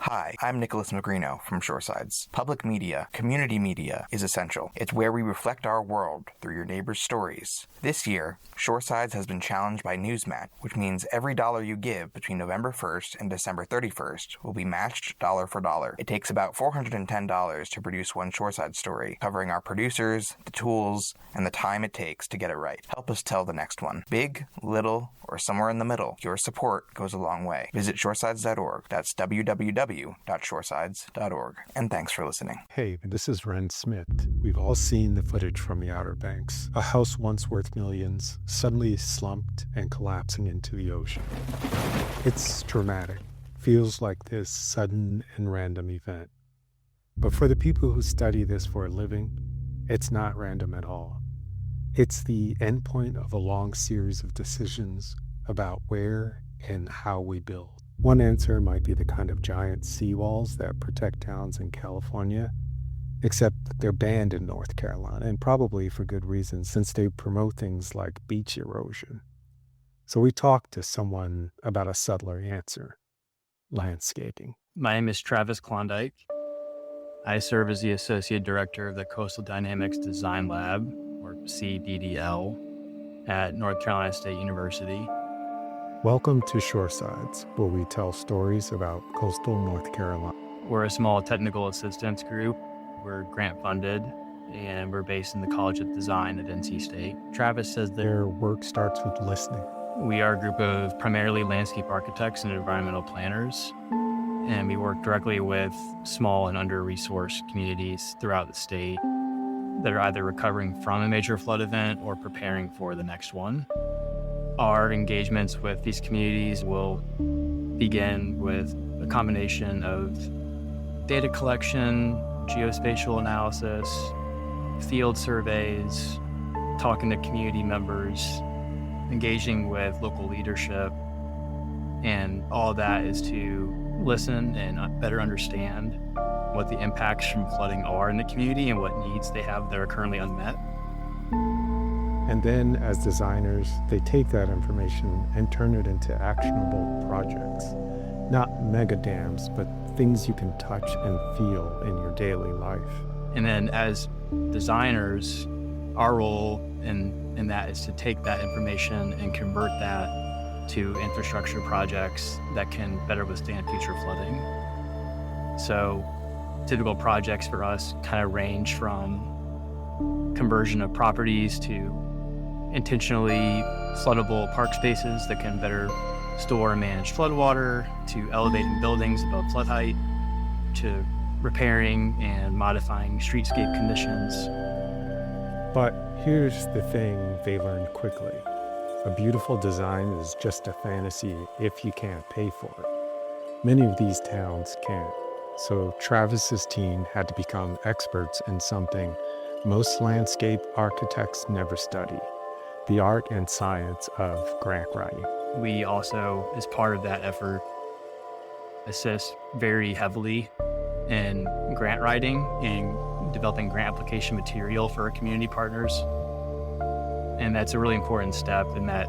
Hi, I'm Nicholas Magrino from Shoresides. Public media, community media, is essential. It's where we reflect our world through your neighbors' stories. This year, Shoresides has been challenged by Newsmat, which means every dollar you give between November 1st and December 31st will be matched dollar for dollar. It takes about $410 to produce one Shoreside story, covering our producers, the tools, and the time it takes to get it right. Help us tell the next one. Big, little, or somewhere in the middle, your support goes a long way. Visit shoresides.org. That's www.shoresides.org. And thanks for listening. Hey, this is Ren Smith. We've all seen the footage from the Outer Banks. A house once worth millions, suddenly slumped and collapsing into the ocean. It's dramatic. Feels like this sudden and random event. But for the people who study this for a living, it's not random at all. It's the endpoint of a long series of decisions about where and how we build. One answer might be the kind of giant seawalls that protect towns in California, except they're banned in North Carolina, and probably for good reason, since they promote things like beach erosion. So we talked to someone about a subtler answer: landscaping. My name is Travis Klondike. I serve as the Associate Director of the Coastal Dynamics Design Lab, or CDDL, at North Carolina State University. Welcome to Shoresides, where we tell stories about coastal North Carolina. We're a small technical assistance group. We're grant funded, and we're based in the College of Design at NC State. Travis says Their work starts with listening. we are a group of primarily landscape architects and environmental planners, and we work directly with small and under-resourced communities throughout the state that are either recovering from a major flood event or preparing for the next one. Our engagements with these communities will begin with a combination of data collection, geospatial analysis, field surveys, talking to community members, engaging with local leadership, and all that is to listen and better understand what the impacts from flooding are in the community and what needs they have that are currently unmet. And then, as designers, they take that information and turn it into actionable projects. Not mega dams, but things you can touch and feel in your daily life. And then as designers, our role in that is to take that information and convert that to infrastructure projects that can better withstand future flooding. So typical projects for us kind of range from conversion of properties to intentionally floodable park spaces that can better store and manage floodwater, to elevating buildings above flood height, to repairing and modifying streetscape conditions. But here's the thing they learned quickly. A beautiful design is just a fantasy if you can't pay for it. Many of these towns can't. So Travis's team had to become experts in something most landscape architects never study: the art and science of grant writing. We also, as part of that effort, assist very heavily in grant writing and developing grant application material for our community partners. And that's a really important step in that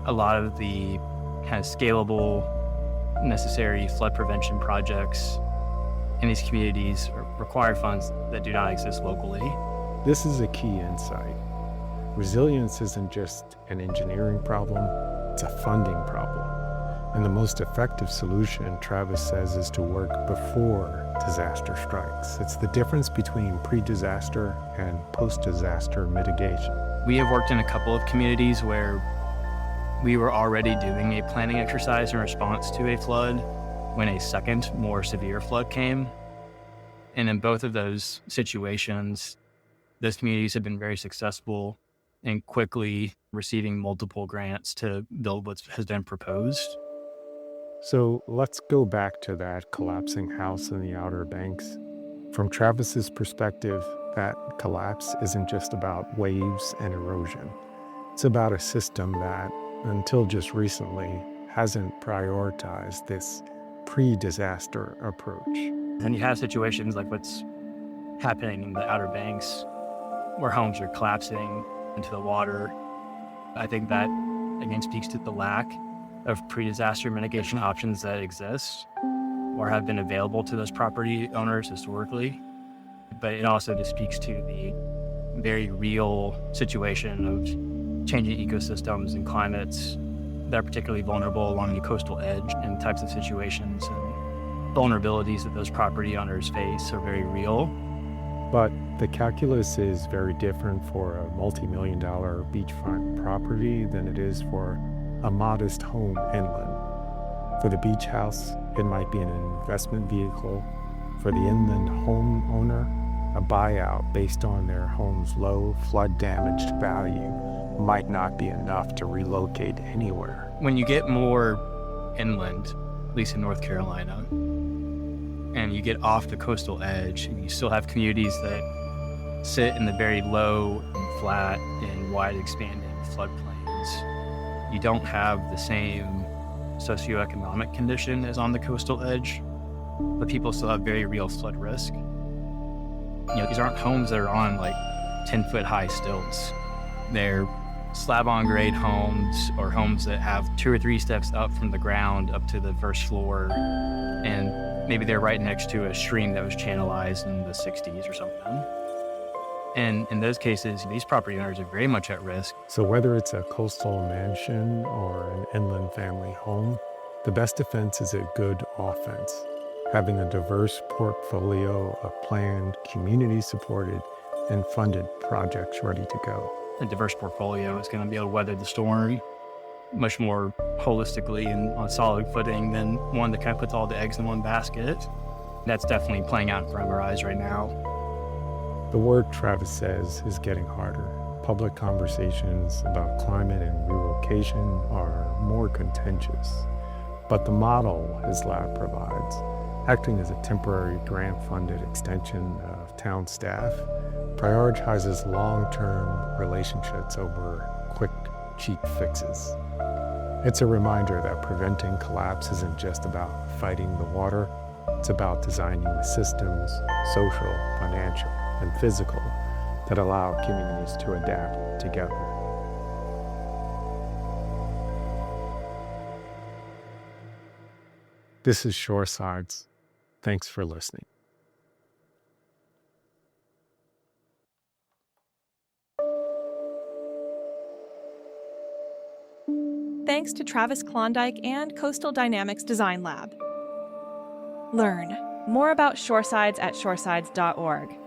a lot of the kind of scalable, necessary flood prevention projects in these communities require funds that do not exist locally. This is a key insight. Resilience isn't just an engineering problem, it's a funding problem. And the most effective solution, Travis says, is to work before disaster strikes. It's the difference between pre-disaster and post-disaster mitigation. We have worked in a couple of communities where we were already doing a planning exercise in response to a flood when a second, more severe flood came. And in both of those situations, those communities have been very successful in quickly receiving multiple grants to build what has been proposed. So let's go back to that collapsing house in the Outer Banks. From Travis's perspective, that collapse isn't just about waves and erosion. It's about a system that, until just recently, hasn't prioritized this pre-disaster approach. And you have situations like what's happening in the Outer Banks, where homes are collapsing into the water. I think that, again, speaks to the lack of pre-disaster mitigation options that exist. or have been available to those property owners historically. But it also just speaks to the very real situation of changing ecosystems and climates that are particularly vulnerable along the coastal edge, and types of situations and vulnerabilities that those property owners face are very real. But the calculus is very different for a multi-million-dollar beachfront property than it is for a modest home inland. For the beach house, it might be an investment vehicle. For the inland homeowner, a buyout based on their home's low flood-damaged value might not be enough to relocate anywhere. When you get more inland, at least in North Carolina, and you get off the coastal edge, and you still have communities that sit in the very low and flat and wide expanding floodplains, you don't have the same socioeconomic condition as on the coastal edge, but people still have very real flood risk. These aren't homes that are on like 10-foot high stilts. They're slab-on-grade homes, or homes that have 2 or 3 steps up from the ground up to the first floor, and maybe they're right next to a stream that was channelized in the 60s or something. And in those cases, these property owners are very much at risk. So whether it's a coastal mansion or an inland family home, the best defense is a good offense. Having a diverse portfolio of planned, community-supported, and funded projects ready to go. A diverse portfolio is going to be able to weather the storm much more holistically and on solid footing than one that kind of puts all the eggs in one basket. That's definitely playing out in front of our eyes right now. The work, Travis says, is getting harder. Public conversations about climate and relocation are more contentious. But the model his lab provides, acting as a temporary grant-funded extension of town staff, prioritizes long-term relationships over quick, cheap fixes. It's a reminder that preventing collapse isn't just about fighting the water, it's about designing the systems, social, financial, and physical, that allow communities to adapt together. This is Shoresides. Thanks for listening. Thanks to Travis Klondike and Coastal Dynamics Design Lab. Learn more about Shoresides at shoresides.org.